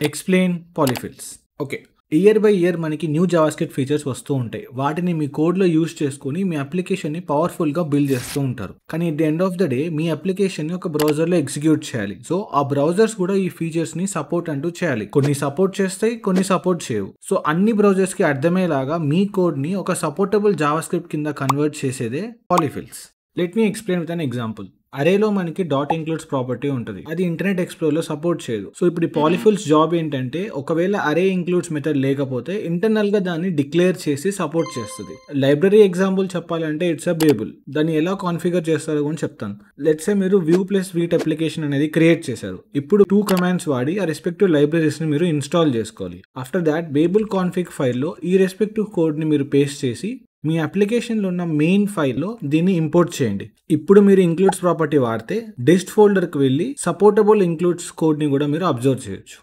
Explain polyfills. Okay. Year by year మనకి new JavaScript features వస్తూ ఉంటాయి. వాటిని మీ కోడ్లో యూజ్ చేసుకుని మీ అప్లికేషన్ని పవర్ఫుల్గా బిల్డ్ చేస్తూ ఉంటారు. కానీ at the end of the day మీ అప్లికేషన్ని ఒక బ్రౌజర్లో ఎగ్జిక్యూట్ చేయాలి. సో ఆ బ్రౌజర్స్ కూడా ఈ ఫీచర్స్ని సపోర్ట్ అంటూ చేయాలి. కొన్ని సపోర్ట్ చేస్తాయి, కొన్ని సపోర్ట్ చేయవు. సో అన్ని బ్రౌజర్స్కి అర్థమయ్యేలాగా మీ కోడ్ని ఒక సపోర్టబుల్ జావాస్క్రిప్ట్ కింద కన్వర్ట్ చేసేదే polyfills. Let me explain with an example. అరేలో మనకి డాట్ ఇంక్లూడ్స్ ప్రాపర్టీ ఉంటుంది. అది ఇంటర్నెట్ ఎక్స్ప్లోరర్లో సపోర్ట్ చేయదు. సో ఇప్పుడు ఈ పాలిఫిల్స్ జాబ్ ఏంటంటే ఒకవేళ అరే ఇంక్లూడ్స్ మెథడ్ లేకపోతే ఇంటర్నల్గా దాన్ని డిక్లేర్ చేసి సపోర్ట్ చేస్తుంది. లైబ్రరీ ఎగ్జాంపుల్ చెప్పాలంటే ఇట్స్ అ బేబుల్. దాన్ని ఎలా కాన్ఫిగర్ చేస్తారో కూడా చెప్తాను. లెట్స్ సే మీరు వ్యూ ప్లస్ వీట్ అప్లికేషన్ అనేది క్రియేట్ చేశారు. ఇప్పుడు 2 కమాండ్స్ వాడి ఆ రెస్పెక్టివ్ లైబ్రరీస్ని మీరు ఇన్స్టాల్ చేసుకోవాలి. ఆఫ్టర్ దాట్ బేబుల్ కాన్ఫిగ్ ఫైల్లో ఈ రెస్పెక్టివ్ కోడ్ని మీరు పేస్ట్ చేసి మీ అప్లికేషన్లో ఉన్న మెయిన్ ఫైల్లో దీన్ని ఇంపోర్ట్ చేయండి. ఇప్పుడు మీరు ఇంక్లూడ్స్ ప్రాపర్టీ వాడితే డిస్ట్ ఫోల్డర్కి వెళ్ళి సపోర్టబుల్ ఇంక్లూడ్స్ కోడ్ని కూడా మీరు అబ్జర్వ్ చేయొచ్చు.